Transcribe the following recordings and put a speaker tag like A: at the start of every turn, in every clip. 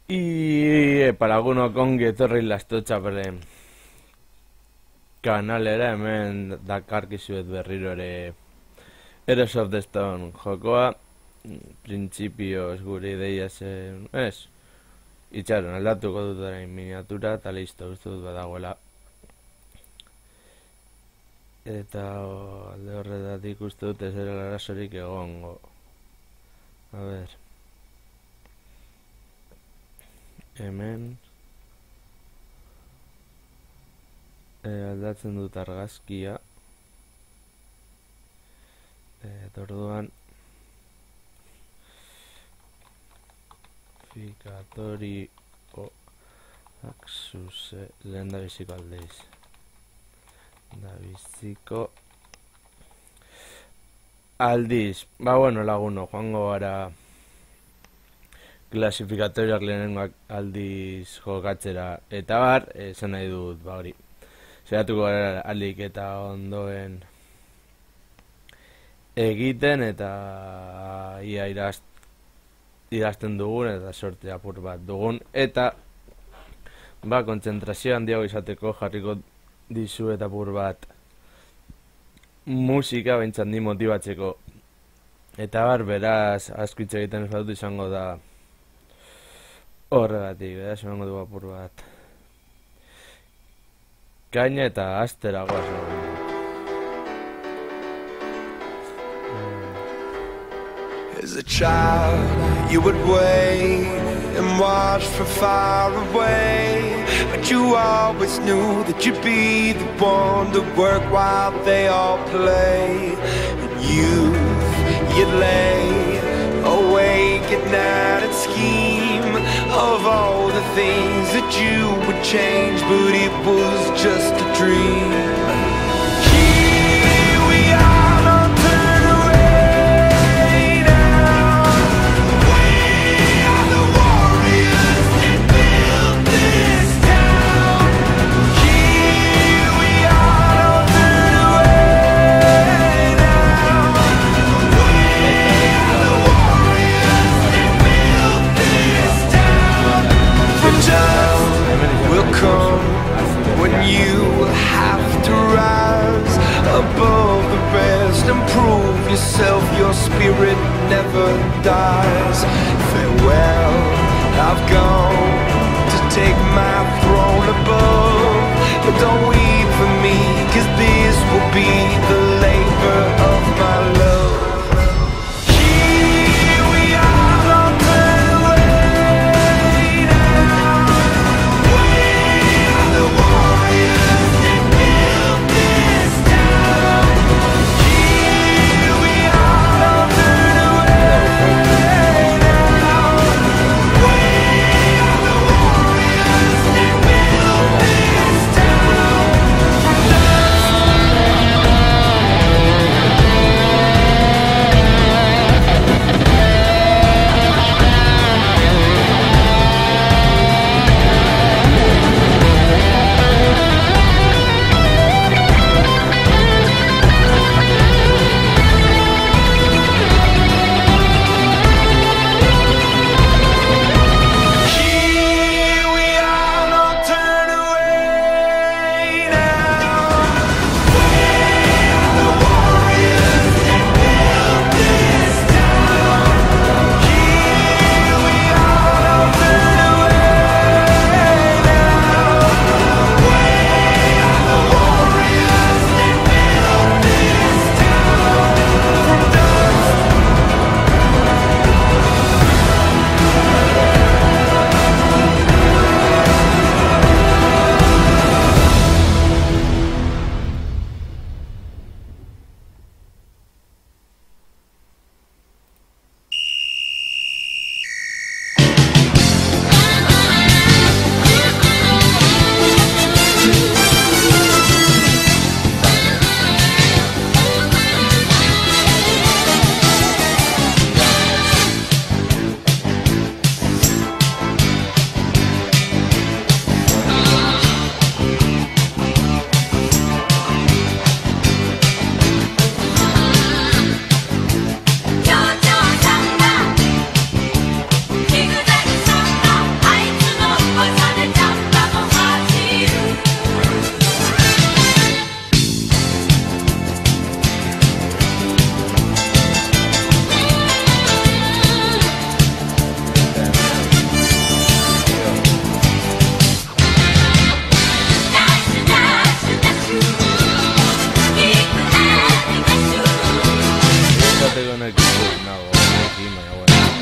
A: Y para alguno kongi etorri Lastotxapelen kanalera, hemen dakarkizuet berriro ere Heroes of the Stone jokoa. Printzipioz gure ideia zen, ez, itxaron, aldatuko dut orain miniatura eta listo, uste dut badagoela. Eta alde horretatik uste dut ez dela arazorik egongo. A ber, hemen aldatzen dut argazkia, eta orduan Fikatori Axuse lehen da biziko aldeiz. Da biziko aldiz. Ba bueno laguno, joango gara klasifikatoriak lehenengo aldiz jokatzera. Eta bar, esan nahi dut, ba hori. Zeratuko gara alik eta ondoen egiten eta ia idazten dugun eta sorte apur bat dugun eta ba kontzentrazio handiago izateko jarriko dizuet apur bat musika behintzat ni motibatzeko eta bar beraz asko hitz egiten ez badut izango da horregatik, beraz emango du apur bat kaina eta astera goaz.
B: As a child, you would wait and watch from far away, but you always knew that you'd be the one to work while they all play. In youth, you'd lay awake at night and scheme of all the things that you would change, but it was just a dream. When you have to rise above the rest and prove yourself, your spirit never dies. Farewell, I've gone to take my throne above, but don't weep for me, 'cause this will be the labor of my love.
A: izateko nahikizu nago, baina bueno.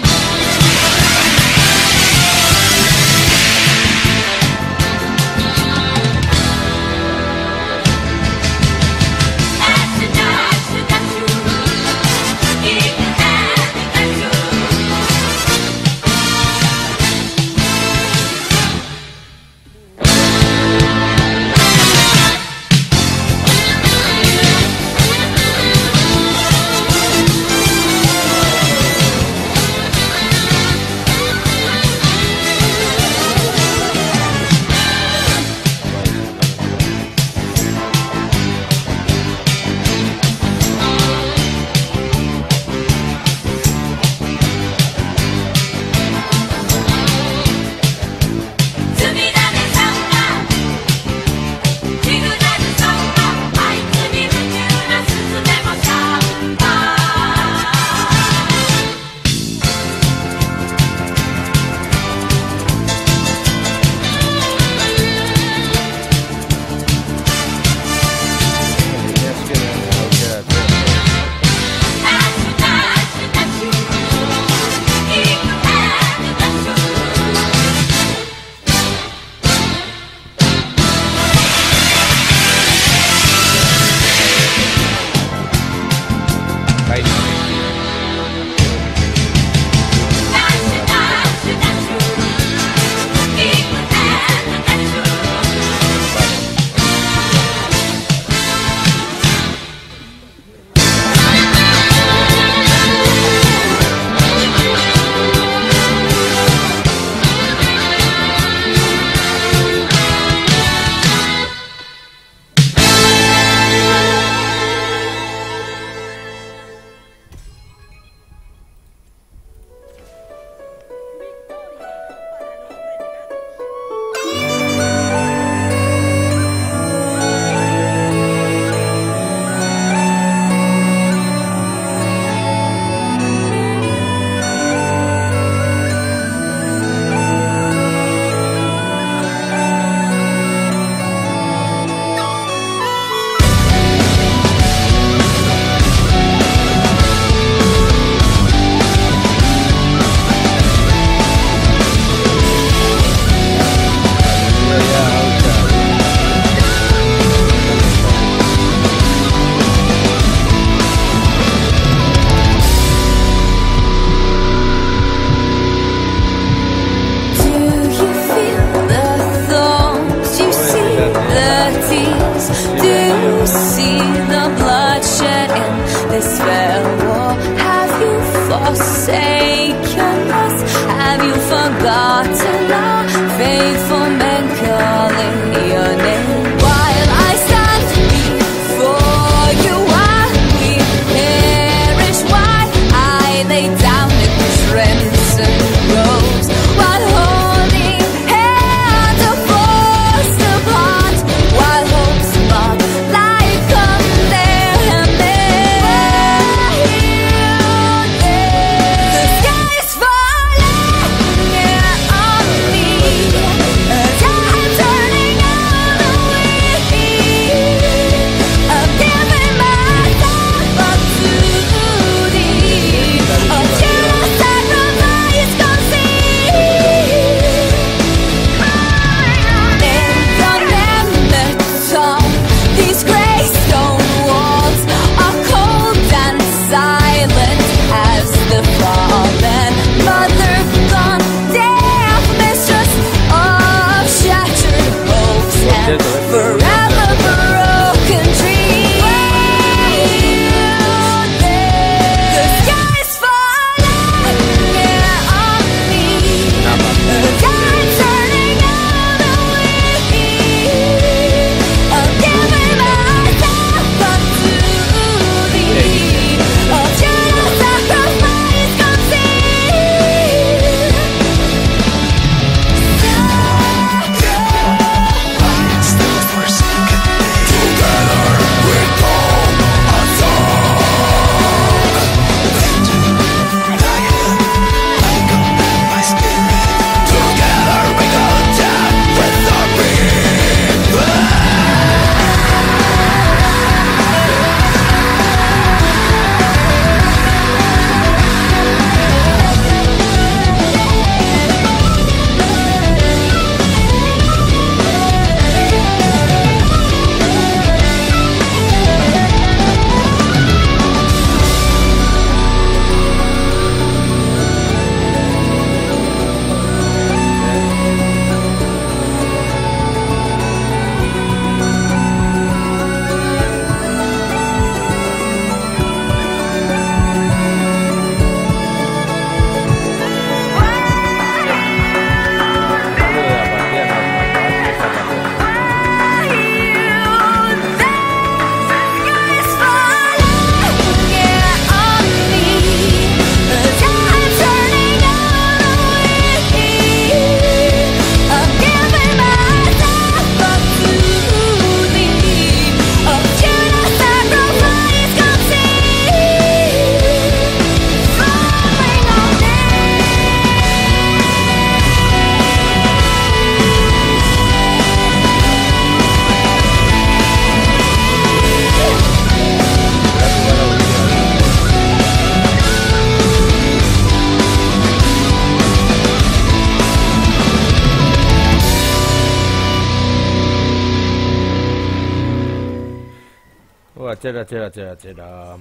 A: Atxera.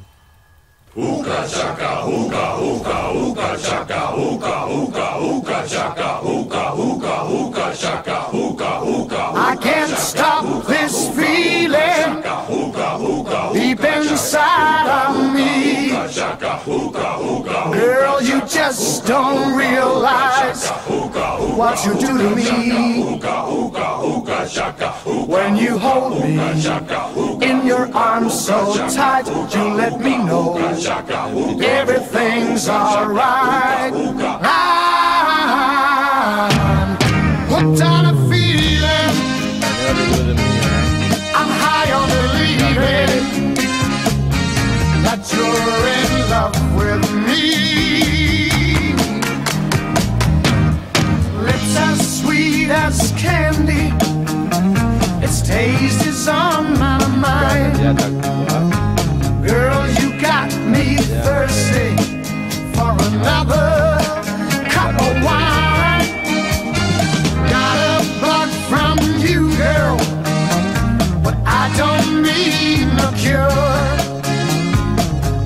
C: Uka chaka, uka chaka, uka chaka, uka chaka.
B: I can't stop this feeling deep inside of me. Girl, you just don't realize what you do to me. When you hold me in your arms so tight, you let me know everything's alright. I'm hooked on a feeling, I'm high on believing that you're in love with me. Lips as sweet as candy, its taste is on my mind. Girl, you got me thirsty for another cup of wine. Got a bug from you, girl, but I don't need no cure.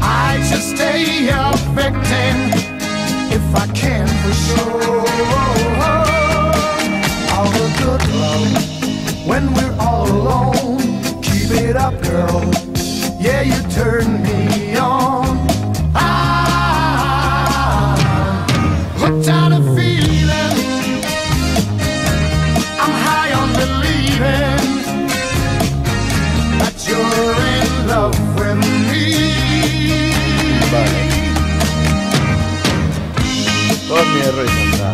B: I just stay a victim if I can for sure. All the good love when we're all alone. Keep it up, girl. Yeah, you turn me on. I'm hooked on a feeling, I'm high on believing that you're in love with me.
A: Vale. Con mi error y santa.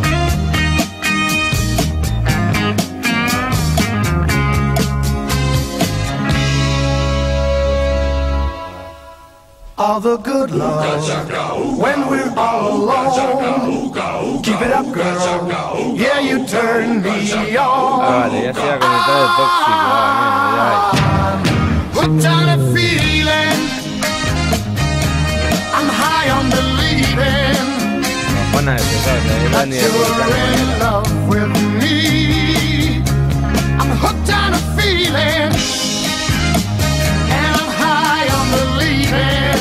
B: All the good love when we're all alone. Keep it up, girl. Yeah, you turn me on.
A: Vale, ya se ha conectado el tóxico.
B: I'm hooked on a feeling, I'm high on believing
A: Buena de pesado,
B: that you're in love with me. I'm hooked on a feeling, and I'm high on believing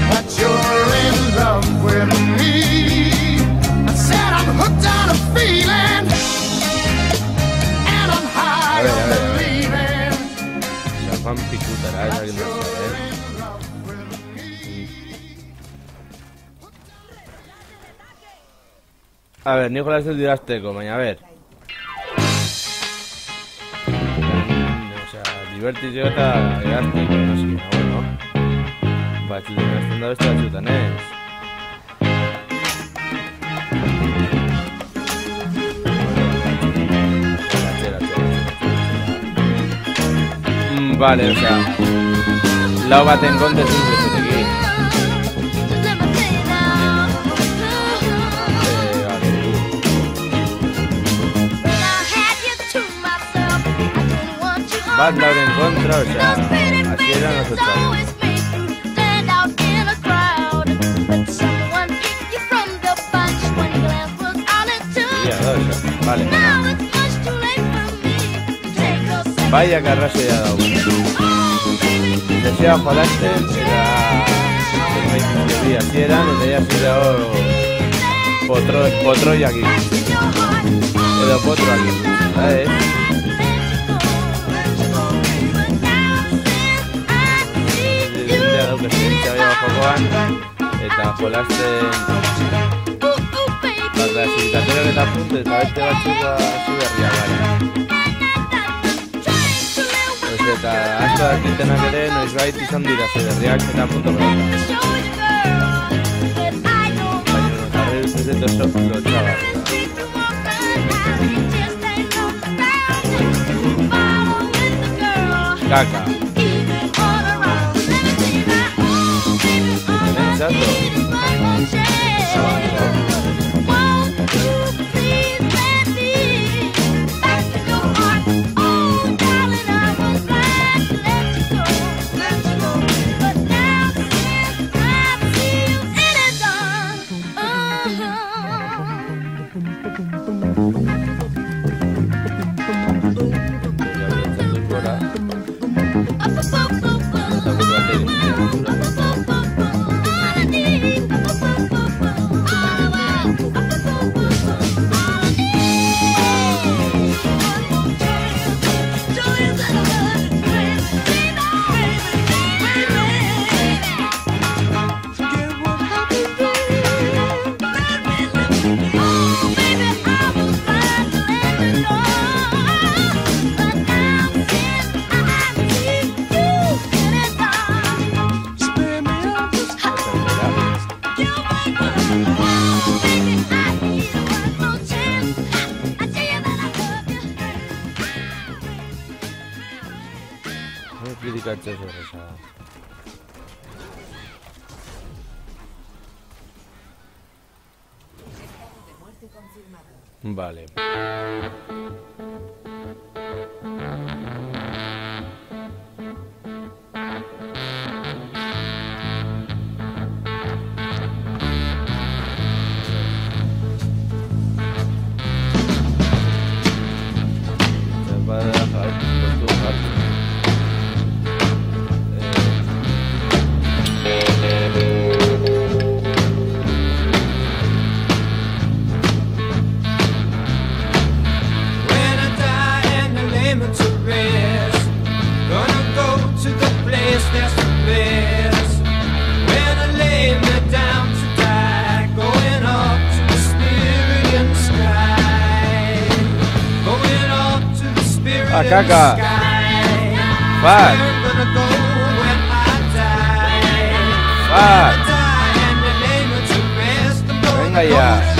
B: that you're in love with me. I said I'm hooked on a feeling, and I'm high on believing.
A: Juan Picutará, esa que no sabe. A ver, Nicolás el Dirasteko, baina, a ver. O sea, divertitzeko eta Dirasteko, noski, bueno. Batxuten gazten da beste batxutan ez. Vale, o sea, lau baten konte zintzetekin. Bat lauren kontra, o sea, así eran los octavos. Vale. Vaya carrazo ya dado. Desea Jolaste era así eran, el de ella así dado potro y aquí. Edo potro aquí. ¿Sabes? Presidentzia baina jokoan eta jolasten klasifikatoreak eta puntu eta beste batzuk hasi berriak gara. Eta asko dakitenak ere noizbait izan dira berriak eta puntu gara. Baina notarri ez dut oso lotxagarri. Kaka. Exacto. Ya Pikachu sorpresa. Vale. Caca. Fuck. Fuck. Venga ya.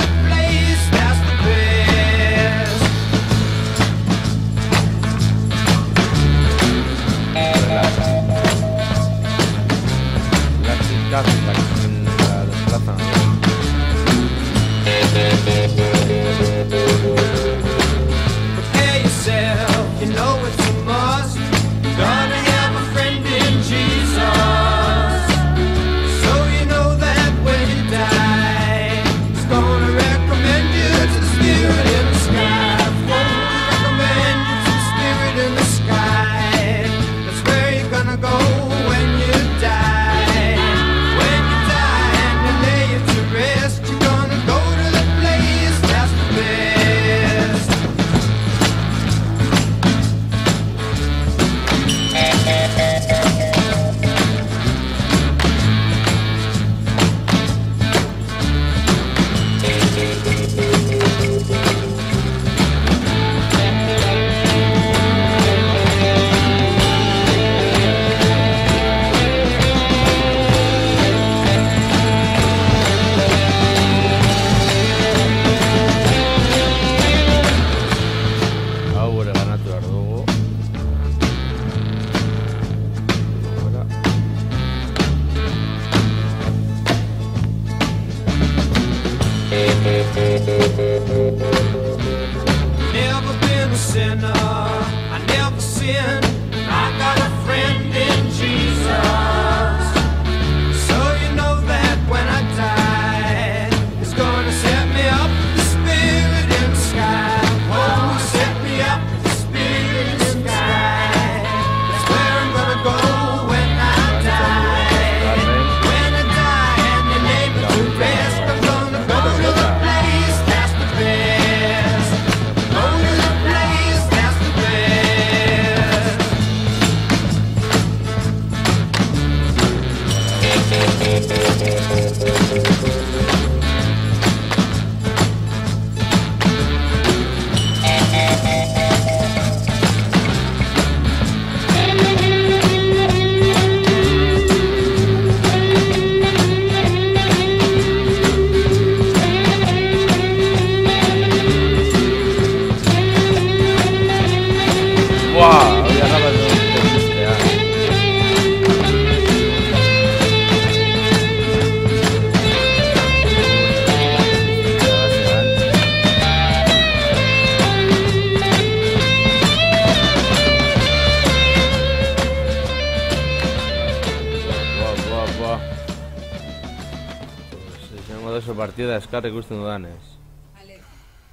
A: Partida eskarrik ikusten dudanez.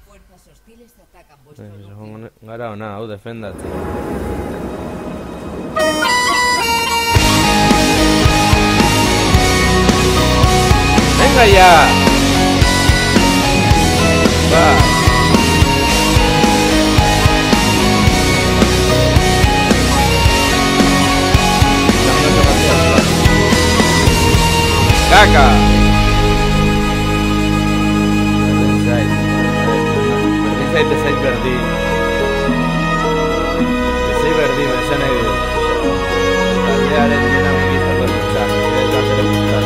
D: Fuerzas hostiles atacan vuestro
A: Gara ona, hau defendatzen. Venga ya! Va! Caca! Bezai berdin esan nahi du taldearen dinamikizako dutxak eta zere guztat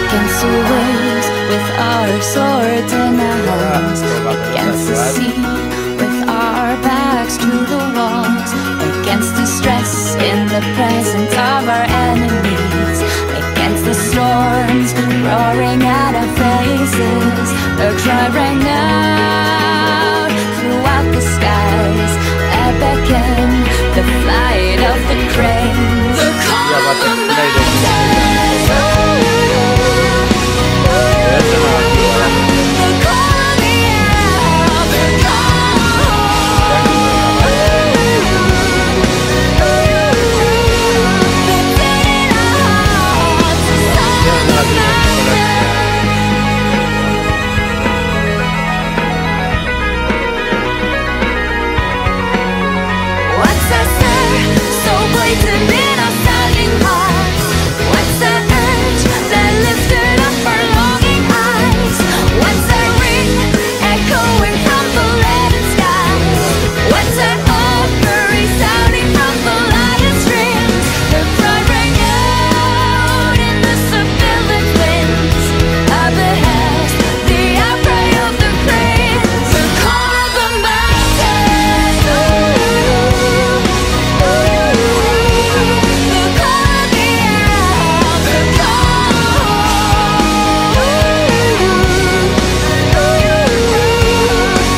E: Against the waves with our swords in our hands, against the sea, with our backs to the walls, against the stress in the presence of our enemies, against the storms roaring at our faces. A cry rang out throughout the skies, a beckon, the flight of the cranes, the call of the mountains, the call of the air, the call, the dead in our hearts, the sound of the mountains. What's that stir so blatant in our sagging hearts? What's that urge that lifted up our longing eyes? What's that ring echoing from the leaden skies? What's that offer resounding from the lion's strings? The cry rang out in the sibilant winds. Up ahead, the outcry of the cranes, the call of the mountains. The call of the air, the call,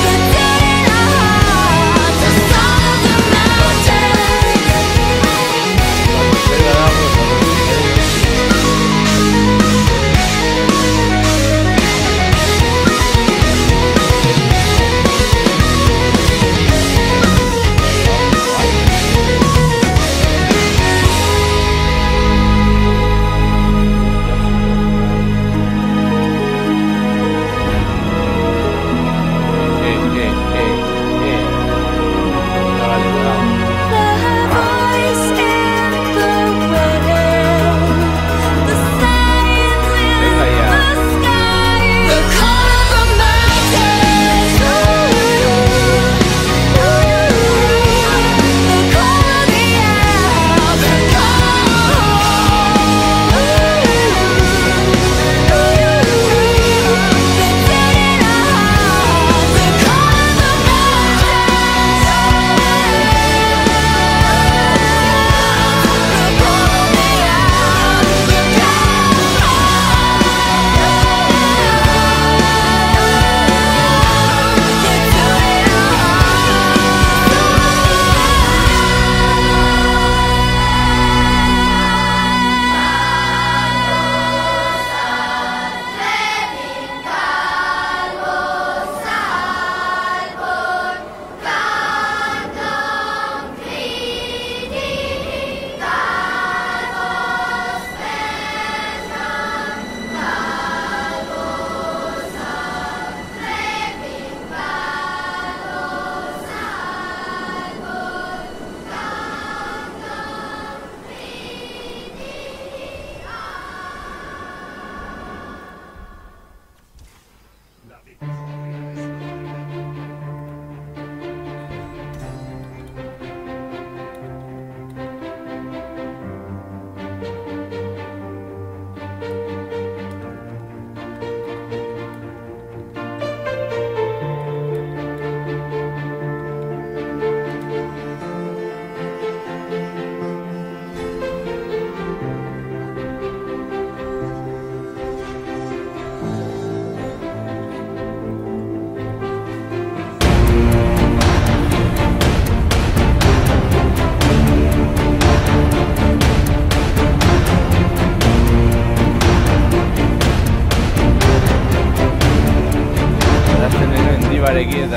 E: the dead in our hearts, the song of the voice in the wind, the signs in the sky, the call of the mountains, the call of the air, the call, the dead in our hearts, the call of the
A: Barekin eta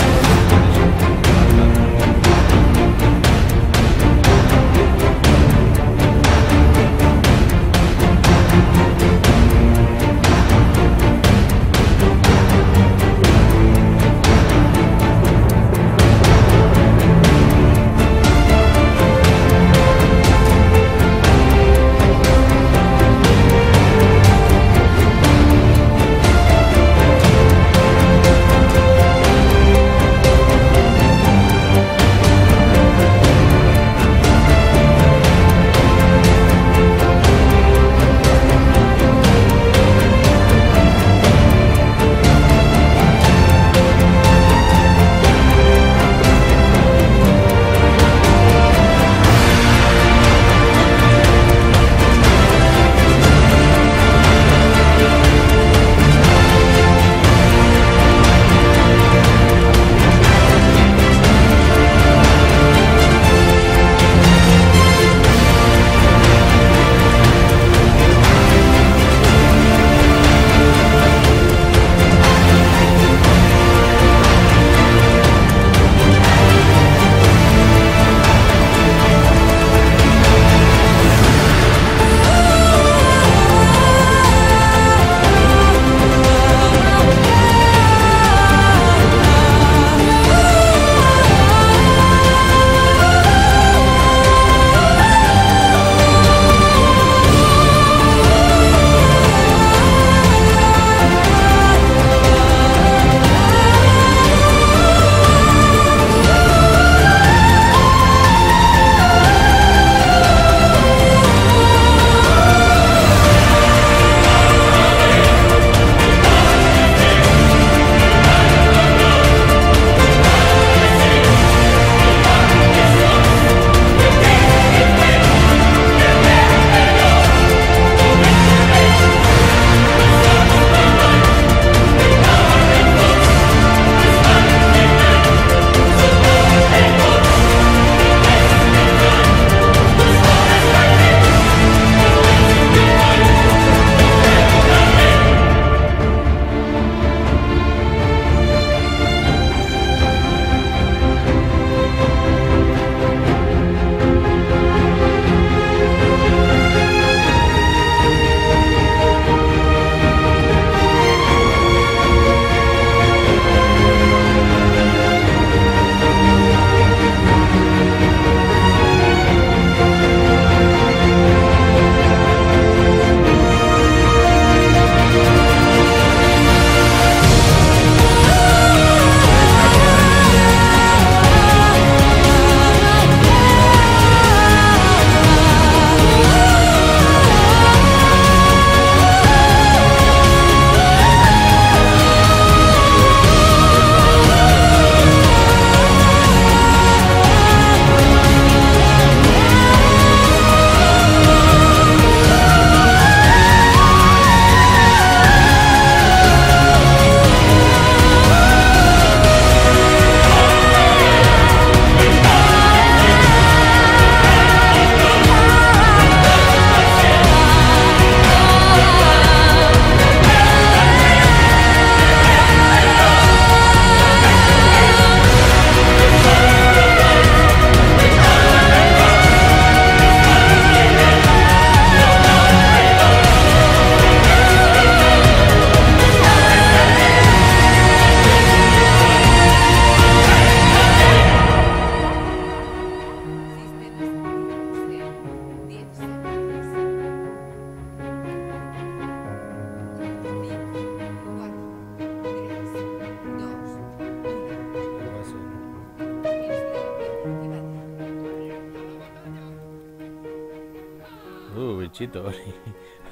A: Bitxito hori.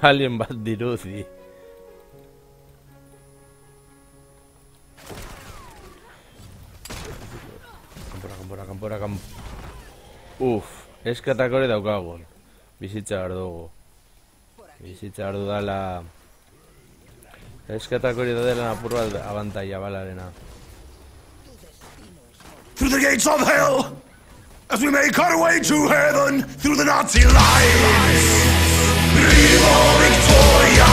A: Alien bat dirudi. Kanpora. Eskatak hori daukagun. Bizitza behar dugu. Bizitza behar dudala... Eskatak hori daudela apur bat abantaia balarena.
C: Through the gates of hell, as we make our way to heaven, through the Nazi lines. Viva Victoria!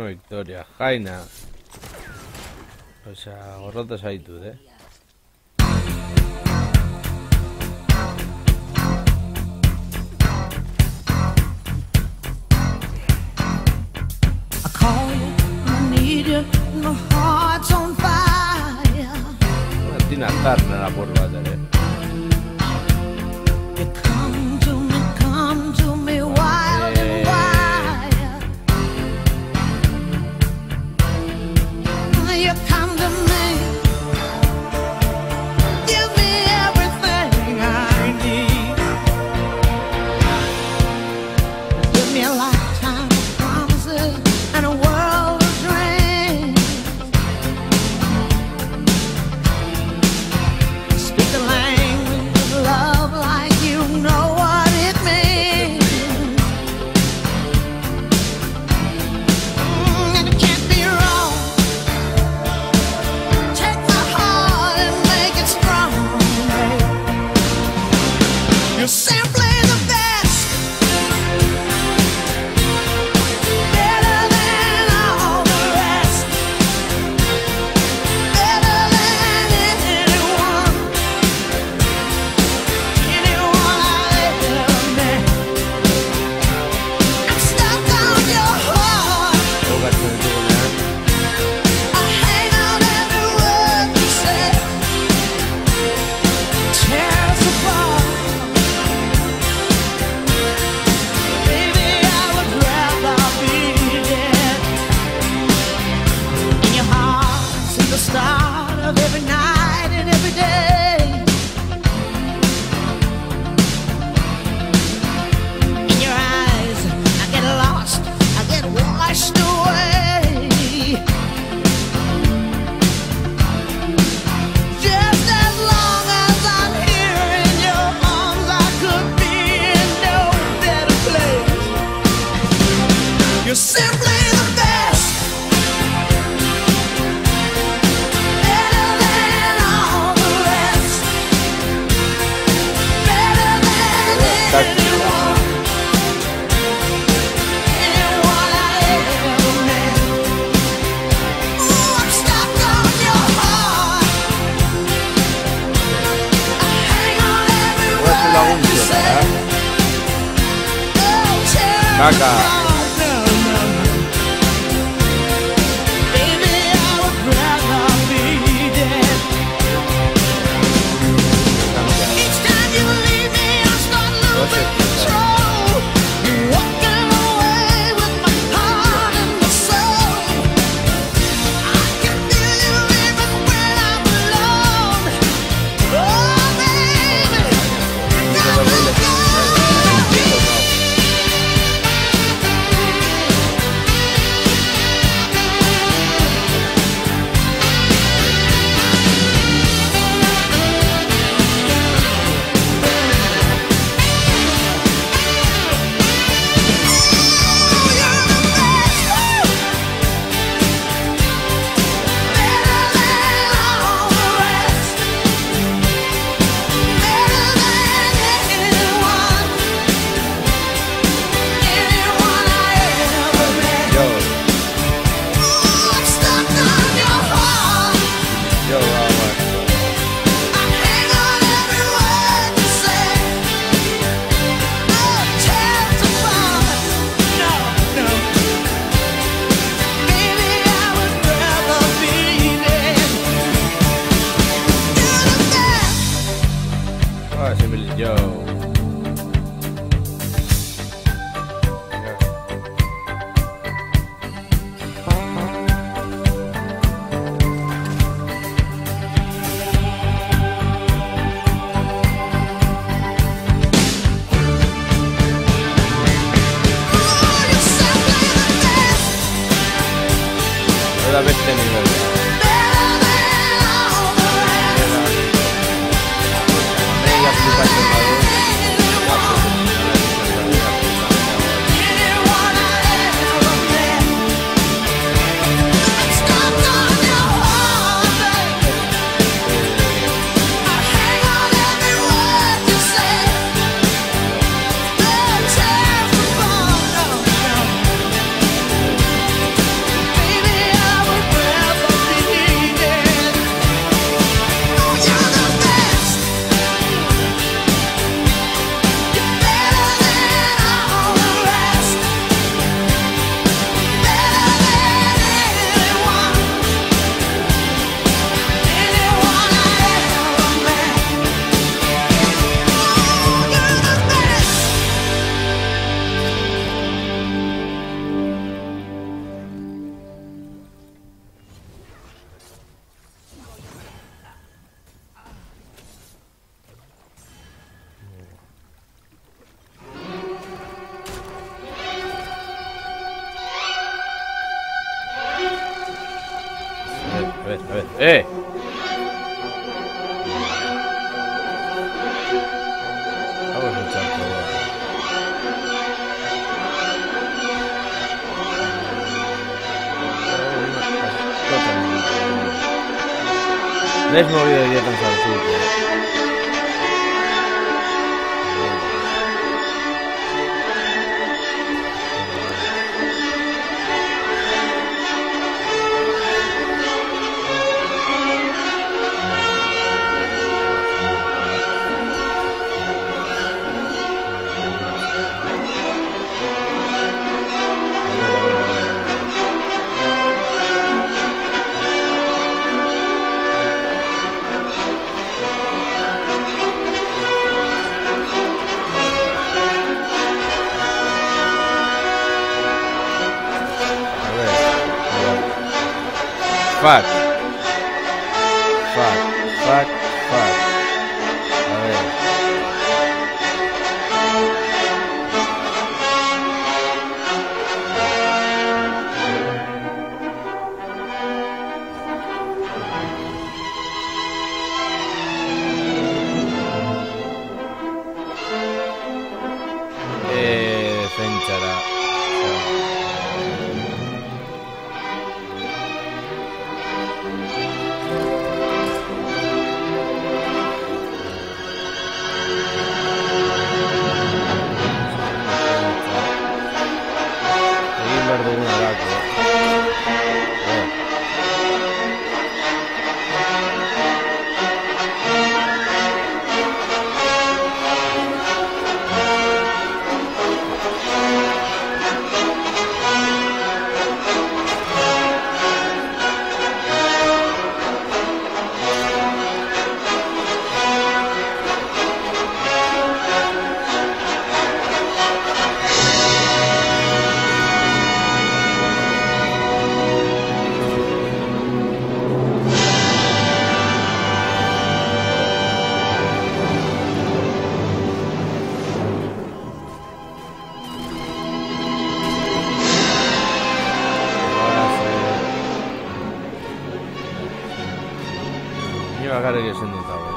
A: Victoria, jaina. Osea, gorrota zaitut,
E: I call you, I need you, my heart's on fire.
A: Tina Turner apur bat ere.
E: You come to me,
C: You're simply the best. Better than all the rest. Better than anyone. Anyone I ever met. Ooh, I'm stuck on your heart. I hang on every word you say. Oh, tell me
A: Caca.
C: baby, I would rather be dead. Each time you leave me, I start losing control. You're walking away with my heart and my soul. I can feel you even when I'm alone. Oh, baby,
A: A ver. ¡Eh! Vamos a echar todo. No es movido de día tan sencillo. Fuck. A ver. Defentsara. argi esan dut hauek.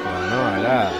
A: Bueno, ala.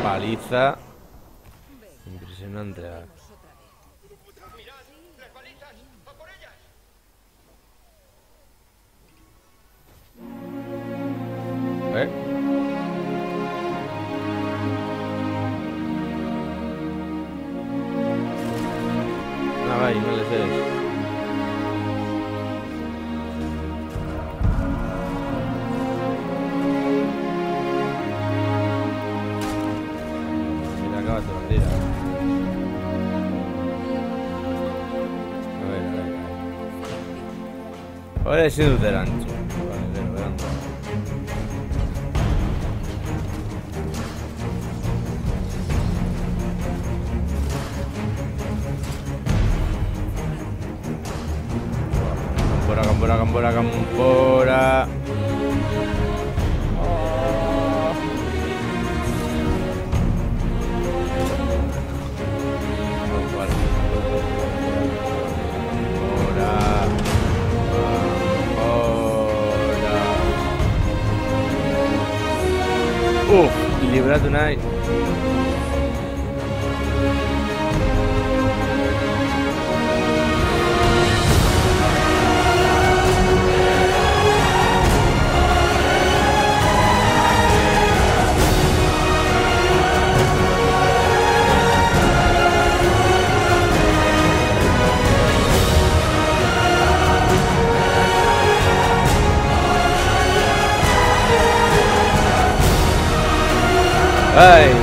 A: Paliza impresionante. ¿Eh? No, bai, no les es. Mira, acaba tu bandera. A ver. Ahora es el derancho. Vale, verán. Campora. Liberato Night. Ay,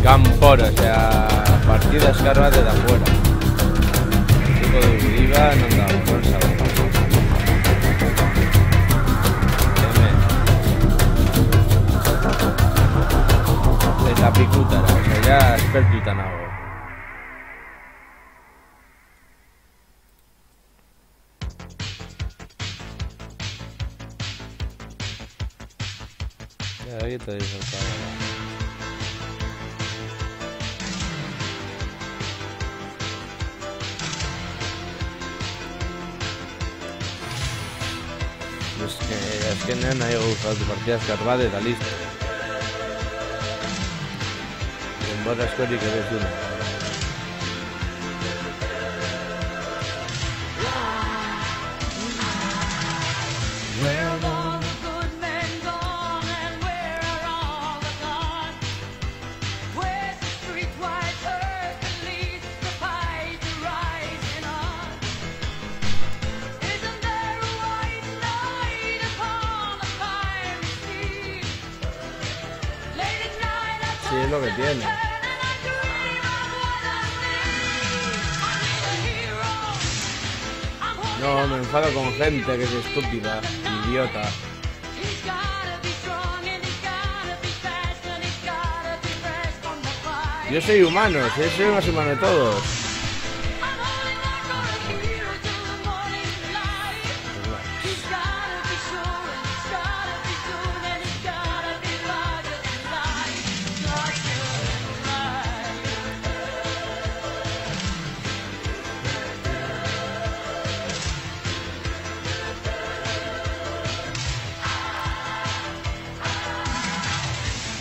A: Campor, o sea, partidas cargas de afuera. Tipo de Uriba non dá, non sabe. Esa picútara, o sea, ya expertuta nago. Ya, aquí te dice el cabrón. Es que nena he gustado tu partidas carvades la lista. En vos escori que ves una.
C: Where are all the good men gone, and where are all the gone? Where's the street-wide earth that leads the fight rising on? Isn't there a white knight upon a fiery steed? Late at night I
A: Sí, es lo que tiene.
C: turn and I dream of what I need. I need a hero. I'm holding
A: No,
C: on
A: me
C: to
A: enfado
C: the
A: con gente que es
C: hero.
A: estúpida, idiota.
C: He's gotta be strong and he's gotta be fast and he's gotta be fresh from the fight.
A: Yo soy humano, sí, soy más humano de todos.
C: I'm holding on for a hero till the morning light. He's gotta be sure and he's gotta be soon and he's gotta be larger than life. Larger than life.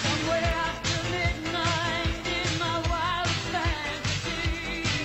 C: Somewhere after midnight in my wild fantasy,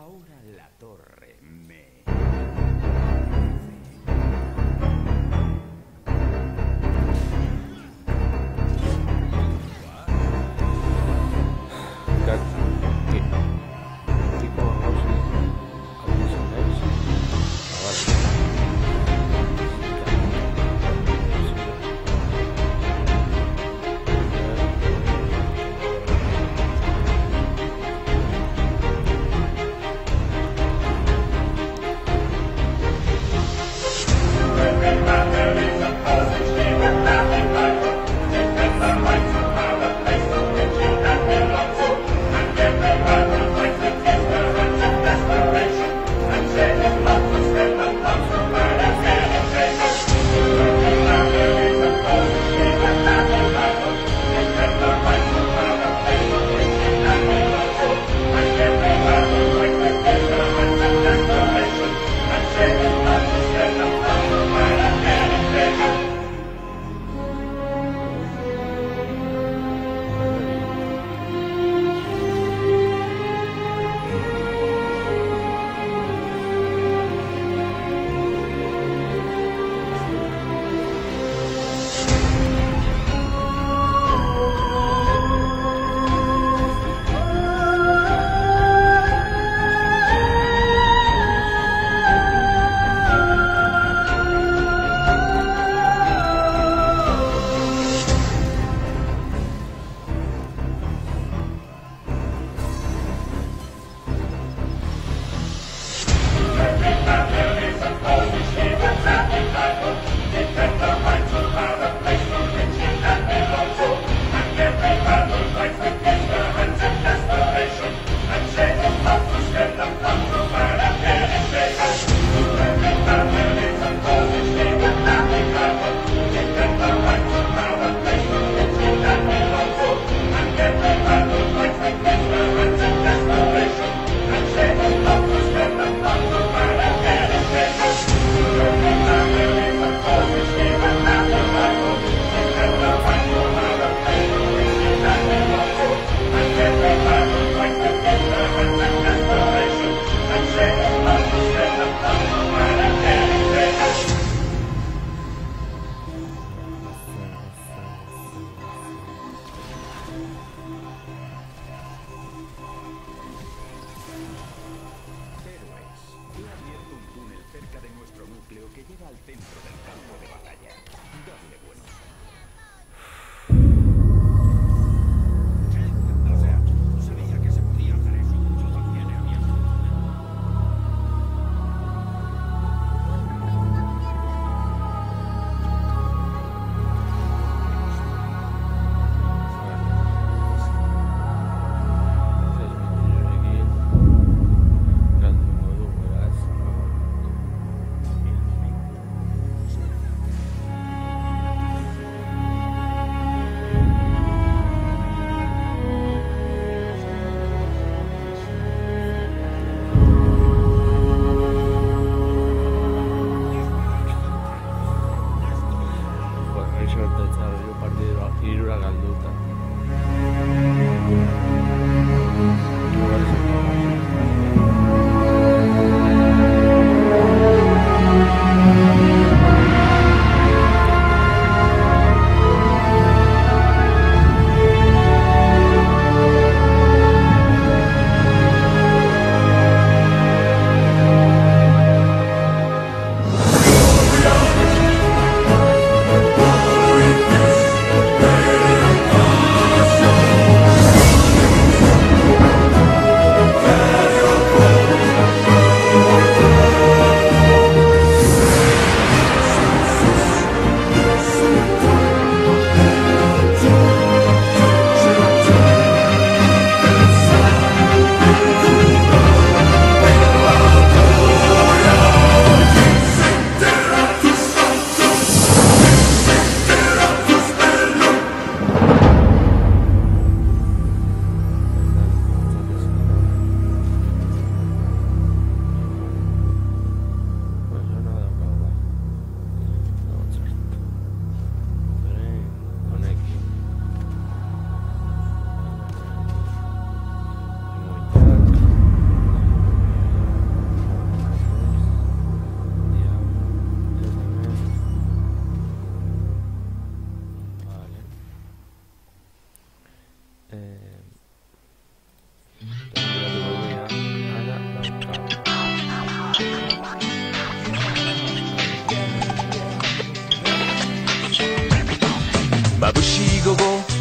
F: Ahora la torre me...
A: Tipo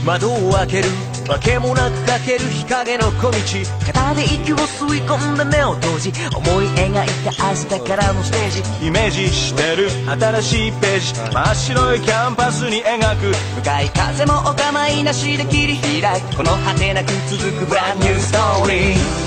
G: 窓を開けるわけもなくかける日陰の小道、肩で息を吸い込んで目を閉じ思い描いた明日からのステージ、イメージしてる新しいページ、真っ白いキャンパスに描く向かい風もお構いなしで切り開くこの果てなく続くブランニューストーリー。